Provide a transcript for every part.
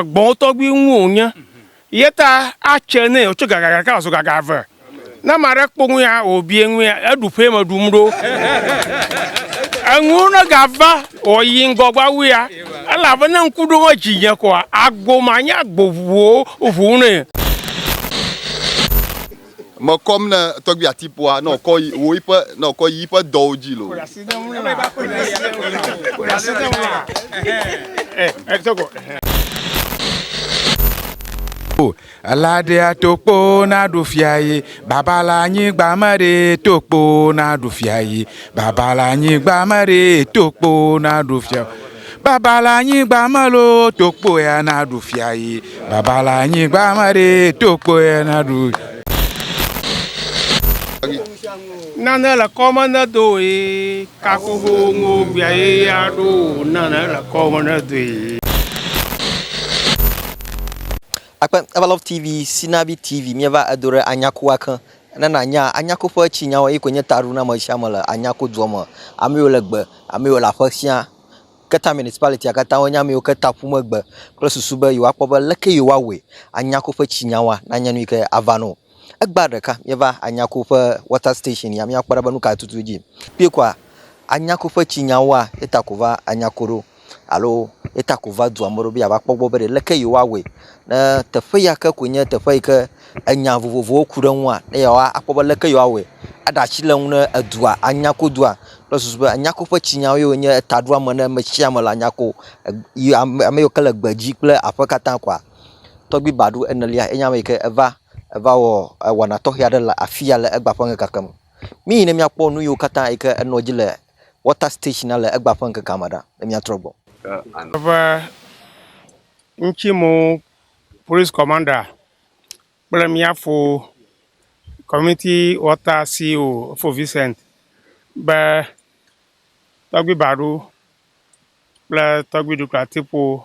gbon to gbi nwunya yeta a chene o chugaga ka so gaga va na mara kpongu ya obi enwu ya adupe madumro anwu na gava o yingogba wi ya ala ba na nkudo wa jinya ko agbo manya agbovuo ovune mà comme na togbi atipoa no ko yi pa doji lo alade atokpo na do fiaye babala yin gbamare tokpo na do fiaye babala yin gbamare tokpo na do fiaye babala yin gbamalo tokpo ya na do fiaye babala yin gbamare tokpo ya na do nana la komanda do e kakugo ngo bia e ado nana la komanda do e akpa Avalov TV Sinabi TV mieva adore anyako aka na anya anyako fa chinya wa ikonye taru na ma shamala anyako duoma amiyo legbe amiyo la fasia kata municipality akata wonya mi okata pumagbe klosusuba yo akpoba leke yo wawe anyako fa chinya wa na nya no ke avano agbadaka mieva anyako fa water station ya mi akpara banu ka tutuji pie kwa anyako fa chinya wa itakova anyakoro alo itakova duamoro bi abakpogbo bere leke yo wawe na tafe ya ka kunye tafe ka anya vovovo kuranwa na yawa akpoba leke yo wawe adachilan na adua anyako dua plus anyako fa chinya yo nye tadua mana machiamala anyako ameyo kala gbaji kle afakata kwa togbi badu enalia enyama ke eva wo wana to ya la afia la egbafan kakam mi ne mi akpo nu yo kata ke enojile water station la egbafan kakamada mi atrobo nchimo police commander premier for community water CEO for Vincent ba togbi baru la togbi du tipo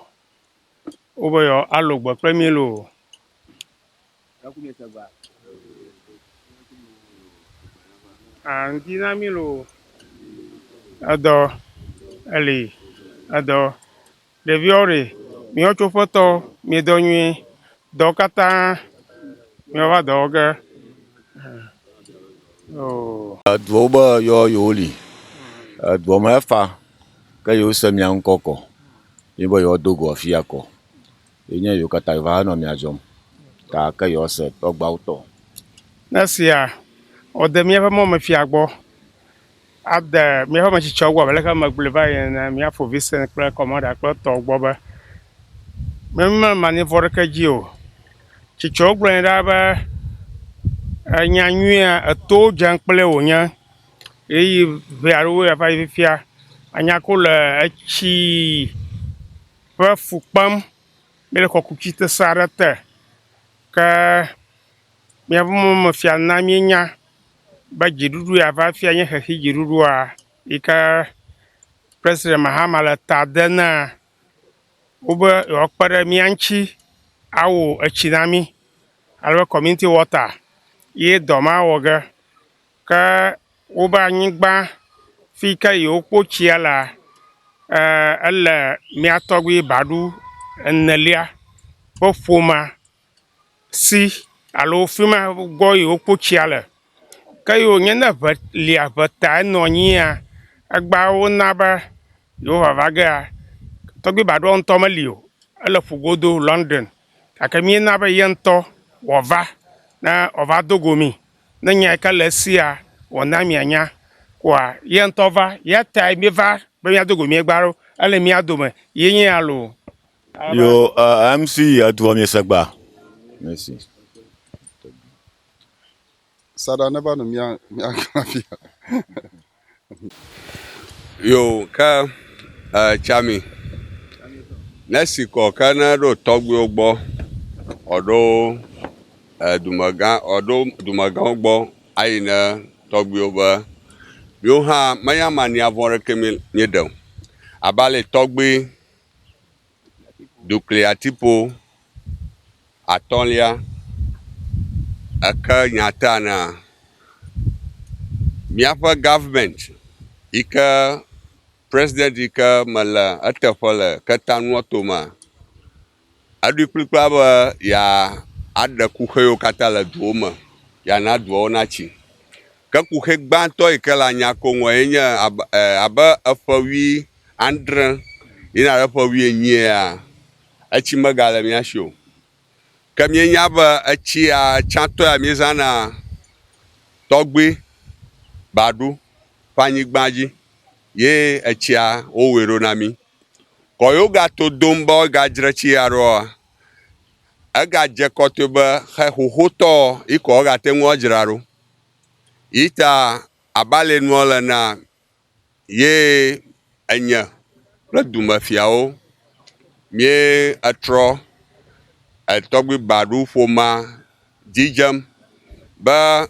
oboyo alogbo premier lo andina milo ado ali ado deviore mi ocho foto mi donyi dokata mi wa doga Dwoba yo yoli dwoma fa ka yo semia nkoko ibo yo dogo afiako enye yo kata va no mi ajom ka ka yo se to gba uto nasia ode mi fa mo ma fi agbo abda mi fa ma chi chogwa bele ka magbuleva na mi afo Vincent kla commander kla to gbo ba memma mani vorka jio chi chogwa nda ba anyanyua ato jankple wonya eyi vearu ya fa fia anyakula achi fa fukpam bele ko kuchite sarata ka mi abumo fia na mi nya ba jidudu ya fa fia nya ha jidudu a ika president Mahama tadana oba okpara mi anchi awo achinami alwa community water ye doma woga ka oba nyigba fika yo pochiala alla mi atogwi badu ennelia bo foma si alo fima go yo pochiala ka yo nyana lia bata no nyia agba wona ba yo vavaga togbi badu on tomalio alla fugodo London akami na ba yento wova na ova dogomi na nya ka lesia wona mianya kwa yentova yata miva be ya dogomi egbaro ale mi adome yin alo yo MC adwo mi segba merci sada na ba no mi akafia yo ka chami nesi ko kana do togbe ogbo odo dumaga ogbo ayina togbe oba yo ha maya mani avore kemi nyedon abale togbe nuclear tipo atolia aka nyatana miafa government ika president ika mala atafala katanwa toma eɖoe kplikpla be ya aɖe kuxewo katã le duwo me ya na duawo natsi. Ke kuxe gbãtɔ yi ke le Anyako ŋu ye nye abe eƒe 19 yina ɖe eƒe 18 etsi megale mía si o. Ke míenya be etsia tsãtɔ ya míezãna tɔgbe baɖu ƒe anyigba dzi ye etsia wowɔe ɖo na mí. Kɔ yewo gato dom be wogadzre tsi ya ɖoa, egadze kɔtɔe be xe xoxotɔ yi kɔ wogate ŋu adzra ɖo. Yi ta abale nua le na ye enye kple dumefiawo mie etrɔ etɔgbe baɖu ƒoma dzidzem be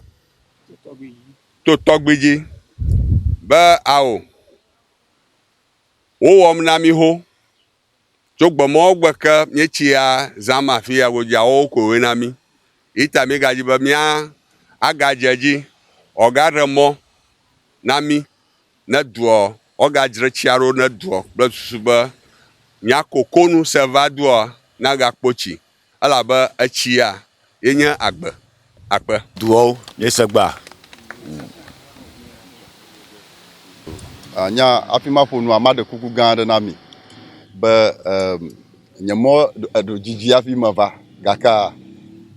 to tɔgbe dzi be awo wowɔm na mí ho tso gbemɔwo gbe ke míetsia zãma afi ya godzi awo koe na mí. Yi ta mí gadzi be mía agadze dzi wògaɖe mɔ na mí ne dua wogadzre tsia ɖo ne dua kple susu be míako konu se va dua nagakpɔ tsi elabe etsia ye nye agbe akpe. Duawo míese gbea. Nya afi ma ƒo nu ama ɖe kuku gã aɖe na mi be nye mɔ eɖo dzidzi afi me va gake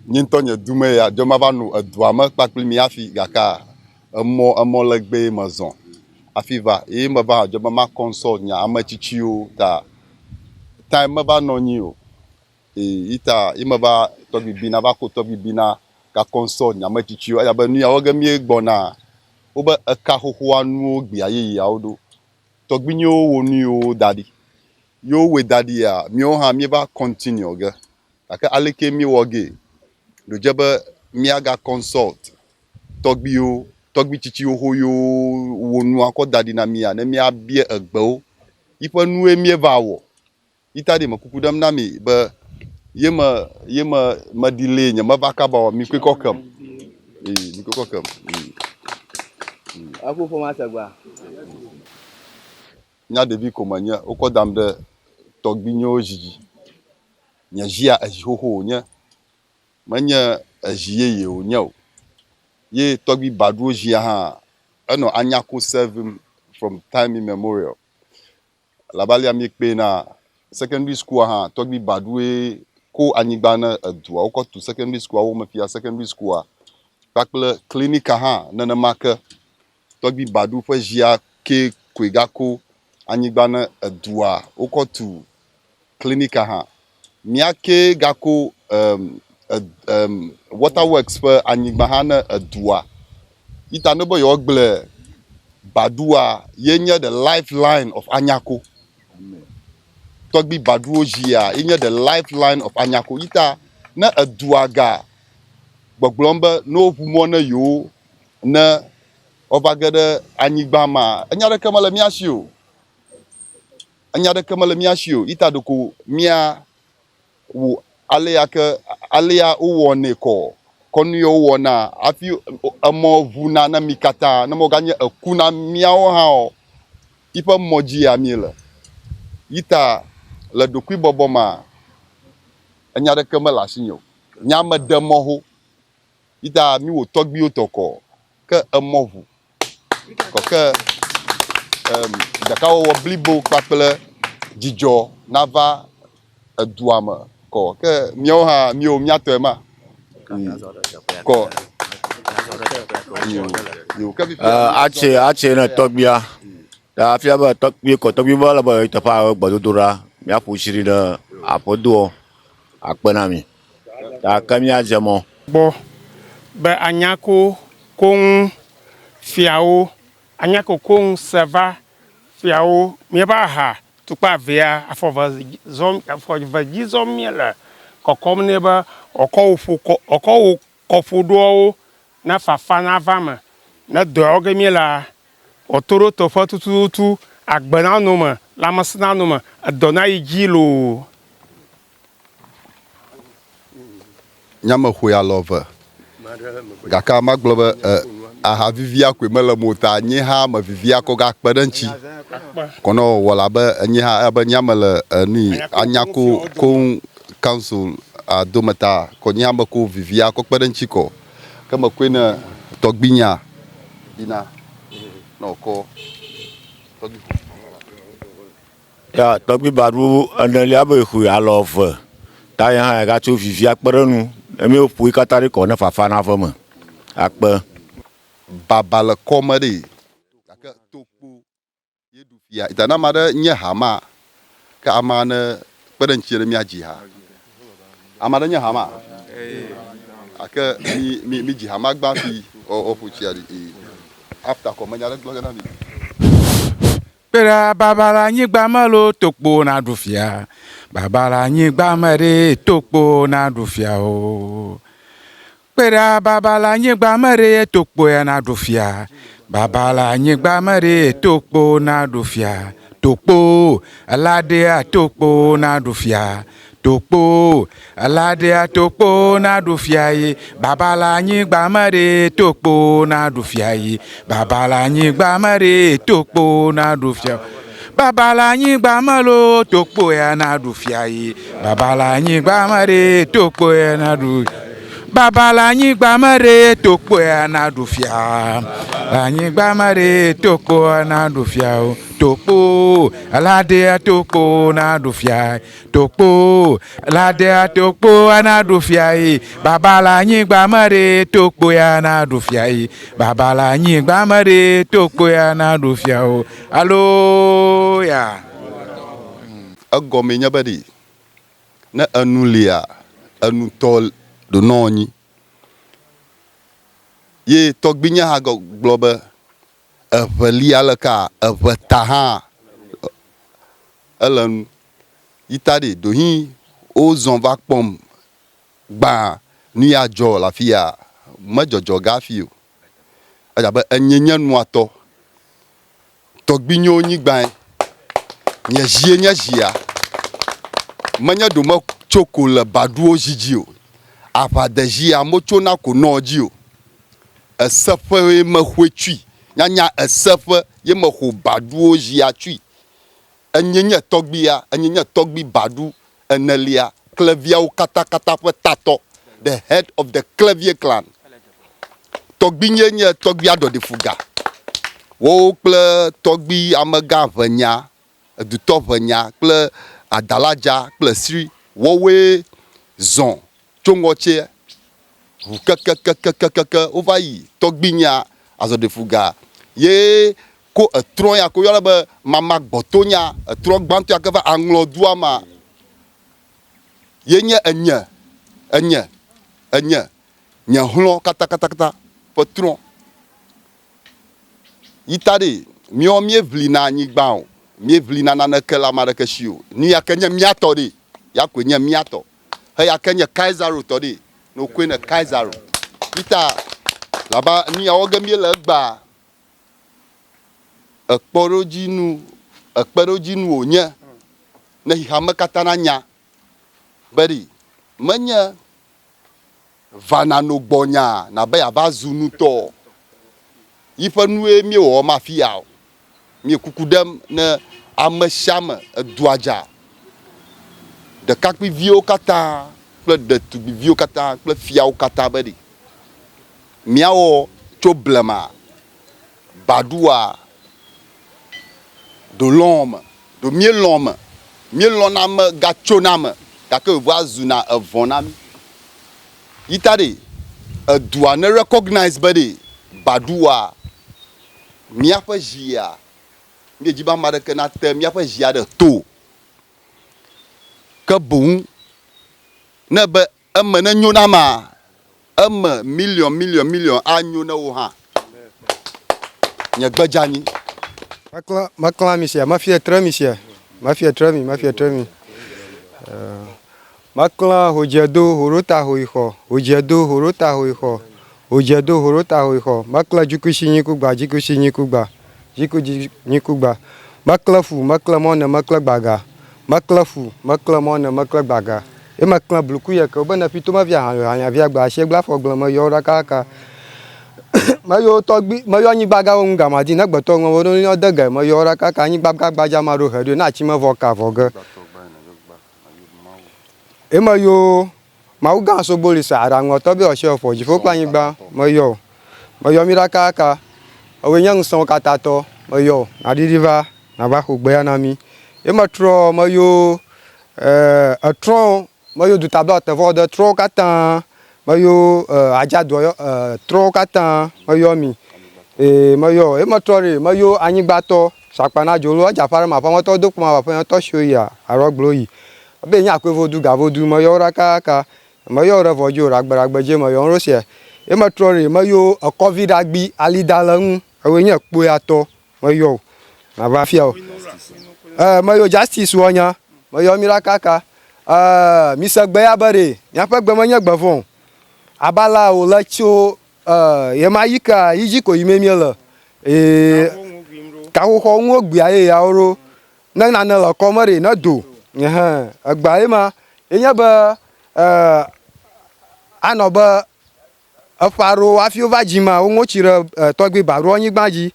nye ŋutɔ nye dume ya dzo mava no edua me kpakpli mi afi gake emɔ legbe me zɔ afi va ye me va dzo be ma consult nya ame tsitsiwo ta time me va nɔ anyi o. Ita ye me va tɔgbibina va ko tɔgbibina ga consult nya ame tsitsiwo eya be nu yawo ge mie gbɔna wobe eka xoxoa nuwo gbia yeyeawo ɖo. Tɔgbinyewo wo nu yiwo da ɖi. Yewo wɔe da ɖia míawo hã míeva continue ge. Gake aleke míewɔ ge ɖodze be míaga consult tɔgbiwo, tɔgbi tsitsiwo ho yiwo wo nua kɔ da ɖi na mia ne míabie egbewo. Yiƒe nuwoe míeva wɔ. Yita ɖi me kuku ɖem na mi be ye me ɖi nye meva kaba wɔ mi koe kɔkem. Mi koe kɔkem. Aku ƒoma segba. Nya ɖevi ko menye wokɔ dam ɖe tɔgbinyewo dzidzi. Nye zia ezi xoxo wonye. Menye ezi yeye wonye o. Ye tɔgbi baɖuwo zia hã enɔ Anyako serving from time immemorial. Labalia mi kpe na secondary school hã tɔgbi baɖuwoe ko anyigba ne edua wokɔ tu secondary school wo me fia secondary school kpakple klinika hã nenema ke tɔgbi baɖu ƒe zia ke koe gako anyigba ne edua wokɔ tu klinika hã. Míake gako waterworks ƒe anyigba hã ne edua. Yita ne be yewoagble baɖua ye nye the lifeline of Anyako. Tɔgbi baɖuwo zia ye nye the lifeline of Anyako. Yita ne edua ga gbɔgblɔm be ne woʋu mɔ ne yewo ne wova ge ɖe anyigba ma enya ɖeke mele mía si o. Enya ɖeke mele mía si o. Yita ɖeko mía wo alea wowɔnɛ kɔnu ye wowɔna hafi emɔ ʋuna na mi katã ne meganye eku na míawo hã o. Yiƒe mɔ dzia míele. Yita le ɖokuibɔbɔ ma enya ɖeke mele asinye o. Nya me de mɔ ho. Yita mi wo tɔgbiwo tɔ kɔ ke emɔ ʋu. Kɔke ɖekawɔwɔ blibo kpakple dzidzɔ nava edua me kɔ ke míawo hã míatɔe ma. Kɔ atse ne tɔgbia ta afia be tɔgbi kɔ tɔgbi be le be teƒea gbedodo ɖa míaƒo tsi ɖe aƒedoɔ akpe na mi ta ke míadze mɔ. Gbɔ be Anyako koŋ fiawo Anyako koŋ seva fiawo míeba ha tukpa vea afɔ ve dzi zɔm míele kɔkɔm nɛ be ɔkɔ wo kɔƒoɖoawo ne fafa nava me ne dɔawo ge míela ɔto ɖo teƒe tututu agbe na no me lãmesẽ na no me edɔ na yi dzi loo. Nyame hoe alɔ ve gake magblɔ be aha vivia koe mele mo ta nye hã me vivia kɔ gakpe ɖe ŋtsi kɔnɔ wɔ labe enye hã be nyame le ni Anyako koŋ council a domata ko nyamba ko vivia ko kpadan chiko kama kwena togbinya bina no ko togbi ya togbi baru anali abe khu alof ta ya ga cho vivia kperenu emi opui katari ko na fafana fama akpe babal komade aka tokpo yedu fia itana mada nya hama ka amana kpadan chire mi ajiha amada nya hama aka mi ji hama gba fi o fuchi ali after ko manya la gloga na mi Pera babala nyigba malo tokpo na dufia. Babala nyigba mare tokpo na dufia o. Pera babala nyigba mare tokpo ya na dufia. Babala nyigba mare tokpo na dufia. Tokpo alade a tokpo na dufia. Tokpo alade a tokpo na dufia ye. Babala nyigba mare tokpo na dufia ye. Babala nyigba mare tokpo na dufia. Babala nyigba malo tokpo ya na dufia ye. Babala nyigba mare tokpo ya na dufia. Babala nyigba mare tokpo ya na dufia. Nyigba mare tokpo ya na dufia. Tokpo alade a tokpo na dufia. Tokpo alade a tokpo na dufia. Babala nyigba mare tokpo ya na dufia. Babala nyigba mare tokpo ya na dufia. Allo ya. agome nya badi na anulia anu tol do noni ye togbinya ha go globe avali alaka avataha alan itade do hi o zon va pom gba ni ajo la fia majojo gafio aja ba anyenya nu ato togbinyo nyi gban nya jia manya do ma choko le baduo jijio ava de jia mocho na ko nojio esefe me hwetui nya esefe ye me ho baduo jia tui enyenye togbi badu enelia klevia o kata fe tato the head of the Clevier clan togbi nye togbi ado de fuga wo kple togbi amega venya eduto venya kple adalaja kple sri wowe zon tsongoche keke ova yi togbinya azo de fuga ye ko etron ya ko yola be mama gbotonya etron gbanto ya ke va anglo duama ye nye enye hlo kata patron itade mio vli na anyigba o mie vli na naneke la mareke shio ni yakenye miato de yakwenye miato he yakenye kaisaro to de no kwene kaisaro ita laba ni awoge mie le gba ekporojinu onye na hihame katana nya beri menye vana no gbonya na be ava zunu to ife nue mi wo mafia mi kukudem ne ameshame eduaja de kakpi vio kata kple de tubi vio kata kple fiawo kata bedi miawo tso blema badua do lome do mielona me gatsona me gake vo zuna evona mi itade edua ne recognize bedi badua miaƒe zia mi dzi ba ma ɖeke na te miaƒe zia ɖe to ke boŋ ne be eme ne nyo na ma eme million anyo ne wo hã nye gbedzanyi makla misia mafia tre misia mafia tremi makla hojedo horota hoixo hojedo horota hoixo ojedo horota hoixo makla jukushi nyikugba jiku nyikugba makla fu makla mone makla gbaga makla fu makla mone makla gbaga e makla bluku ye ko bena pito ma via hanya via gba se gba foglo mo yo rakaka mayo togbi mayo nyi gbaga o nga madi na gboto won won ni odega mo yo rakaka nyi gbaga gbaja ma ro hedo na chi ma voka voga ema yo ma uga so boli sa ara ngo to be o se fo ji fo pa yin gba mo yo mi ra ka owe nyang so kata to mo yo na diriva na ba ko gbe na mi ema tro mo yo a tron mo yo du tableau te vo de tro kata mo yo aja do yo tro kata mo yo mi mo yo ema tro re mo yo anyin gba to sapana jolo aja fara ma fa mo to do ma fa to show ya aroglo yi be yin akwevodu gavodu mo yo ra ka mo yo re vojo ra gbaragbje mo yo rosie e mo trore mo yo covid agbi alidalan awe yin po ya to mo yo na ba fia o mo yo justice wonya mo yo mi ra ka mi se gbe ya bare yan pe gbe mo yan gbe fun abala o la cho ye ma yika yiji ko yimemi lo ka ho ho nwo gbi aye ya oro na na lo ko mo re na do agba ma enya ba anoba afaro afio vajima o ngo chire togbe baro onyi gbaji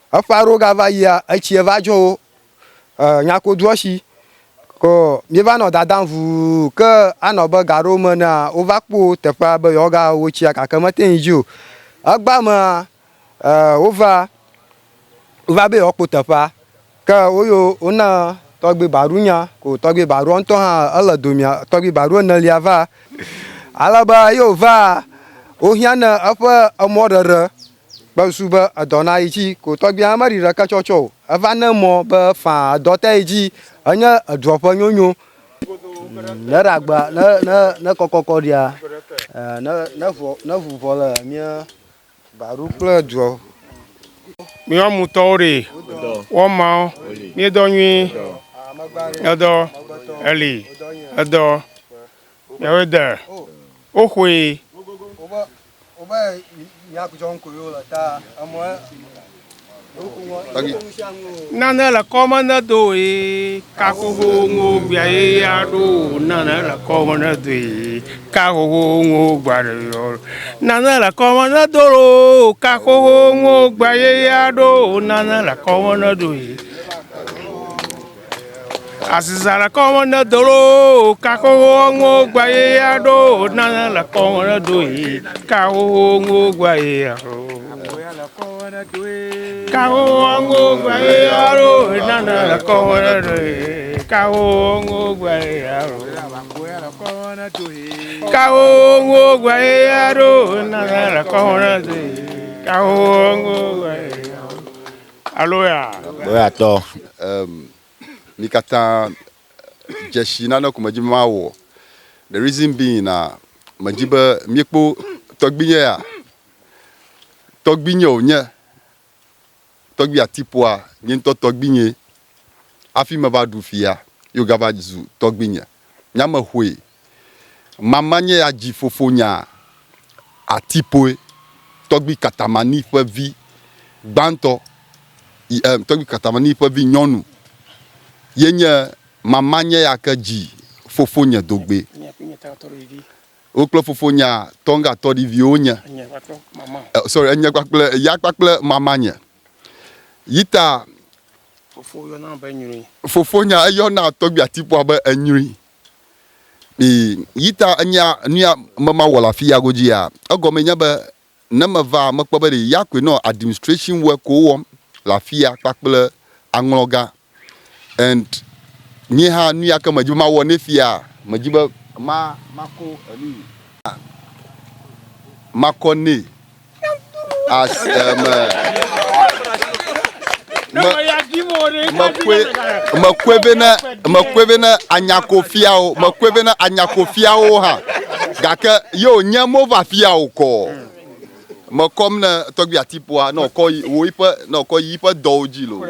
afaro ga va ya echi evajo nyako duoshi ko mi va no dadan vu ke anoba garo mana o va po tepa ba yoga o chi aka kamate nju agba ma o va be opo tepa ka oyo ona togbe barunya ko togbe baru onto ha ala domia togbe baru na liava alaba yo va o hiana apa amodere ba suba adona iji ko togbe amari ra ka chocho ava na mo ba fa dota iji anya dropa nyonyo na ragba na kokoko dia na fu vola mia baru pla dro mi o mu tore o ma mi do nwi Edo, Eli, Edo, Yaweda, Ohwe. Oba nyaku jonko yo la ta amwa. Nana la komanda do kakuhu ngo biaye yado nana la komanda do kakuhu ngo gbayo nana la komanda do kakuhu ngo biaye yado nana la komanda do Asizala komanda dolo kakuhu ngo biaye yado nana la komanda do kakuhu ngo biaye yado Kaongo guayaro nana la kona de Kaongo guayaro Kaongo guayaro nana la kona de Kaongo guayaro Aloya Boya to mikata jeshina na kumajima wo. The reason being majiba miekpo togbinye ya togbinye onye togbi atipwa nyento togbinye afi mava du fia yo gava zu togbinye nyama hwe mamanye ya ji fofonya atipoe togbi katamani fe vi gbanto togbi katamani fe vi nyonu yenye mamanye ya ka ji fofonya dogbe oklo fofonya tonga tori vi onya sorry enya kwakple ya kwakple mamanye yita fofonya ayo na togbi atipo aba anyuri yita anya nia mama wala fi agoji ya ogomenya ba na mava makpabere yakwe no administration work wo la fia kwakple angloga and ni ha nia ka majima wo ne fia majiba mako ali makone as makwevena anyakofiao ha gaka yo nyamo va fiao ko makom na togbi atipoa no ko wo ipa no ko yipa doji lo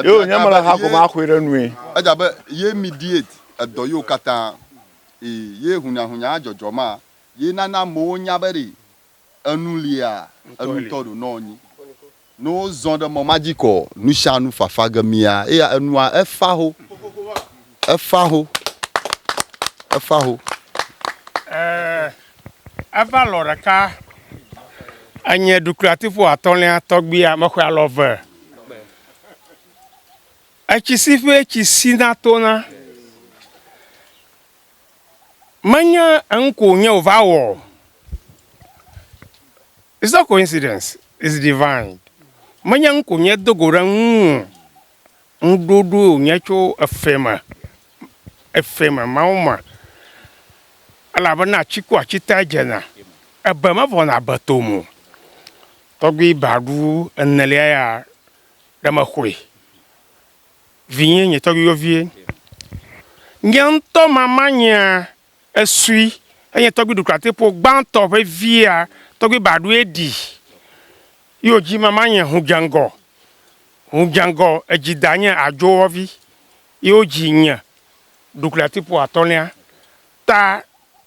yo nyamala ha ko ma kwere nwe ajabe ye mediate adoyo kata ye hunya ajojoma ye nana mo nyabere anulia anutodo noni no zonde mo magico nu shanu fafagamia e anua efaho eva lɔ ɖeka enye duklatifo atɔlia tɔgbia mexɔ alɔ ve etsi ƒe etsi sina tona menye ŋko nye wòva wɔ it's not coincidence it's divine menye ŋko nye dogo ɖe ŋuɖoɖo nye tso efe me mawo me elabena atsiku atsita dzena ebe mevɔna betomo tɔgbi baɖu enelia ya ɖe mexɔe vinye nye tɔgbiyɔvie nye ŋutɔ mama nye esui enye tɔgbi duklateƒo gbãtɔ ƒe via tɔgbi baɖu eɖi yewo dzi mama nye hudzeŋgɔ edzida nye adzowɔvi yewo dzi nye duklateƒo atɔlia ta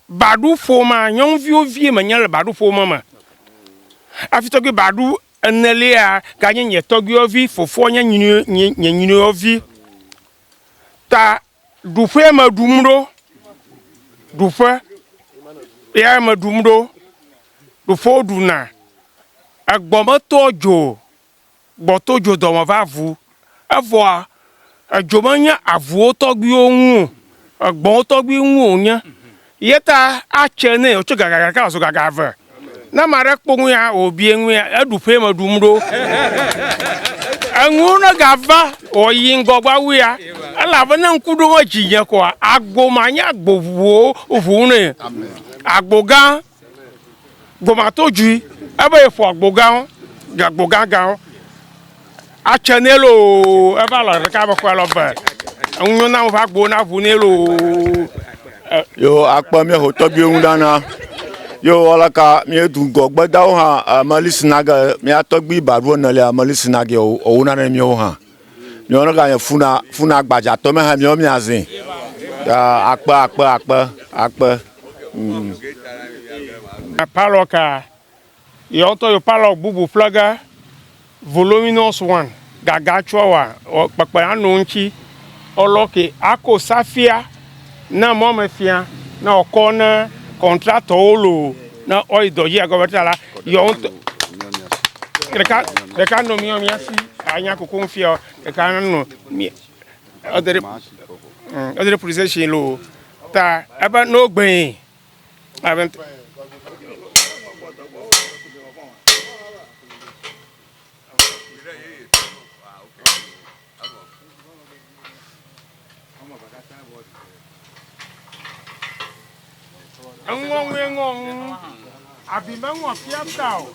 baɖu ƒoma nyɔnuviwo vie menye le baɖu ƒome me afi tɔgbi baɖu enelia ganye nye tɔgbiyɔvi fofoa nye nye nyiniyɔvi ta ɖuƒe me ɖum ɖo ɖuƒe ya me ɖum ɖo ɖuƒewo ɖuna egbɔmetɔ dzo gbɔto dzo dɔme va vu evɔa edzo menye avuwo tɔgbiwo ŋu egbɔwo tɔgbi ŋu wònye ye ta atse ne wòtso gagaga ɖeka wòzo gaga ve ne ame aɖe kpɔ ŋu ya wòbie ŋu ya eɖuƒe me ɖum ɖo eŋu ne gava wòyi ŋgɔgba wu ya elabena ŋku ɖo me dzinye kɔa agbo ma nye agbo ʋuwo ʋu ne agbo gã gbomato dzui ebe yeƒo agbo gãwo agbo gãgãwo atse ne lo eva lɔ ɖeka be xɔ lɔ ve eŋu na woƒe agbo na ʋu ne lo yo akpa mi ho tɔgbiwo ŋu ɖana yo wɔlaka mi du gɔgbedawo hã meli sinage mi atɔgbi baɖu enelia meli sinage owona ne miwo hã miwo ne ganye funa gbadzatɔ me hã miwo miaze akpe palɔ ka yɔtɔ yo palɔ bubu ƒlega voluminous one gaga tsɔwa kpekpe ano ŋuti ɔlɔke ako safia na mɔme fia na ɔkɔ ne kɔntratɔwo lo na ɔyi dɔ dzi agɔbɛta la yɔ ŋutɔ ɖeka nɔ miɔ miasi anya koko ŋufia ɖeka nɔ mi ɔde ɖe police station lo ta ebe no gbe Ngong, abi mengwa fiam tau.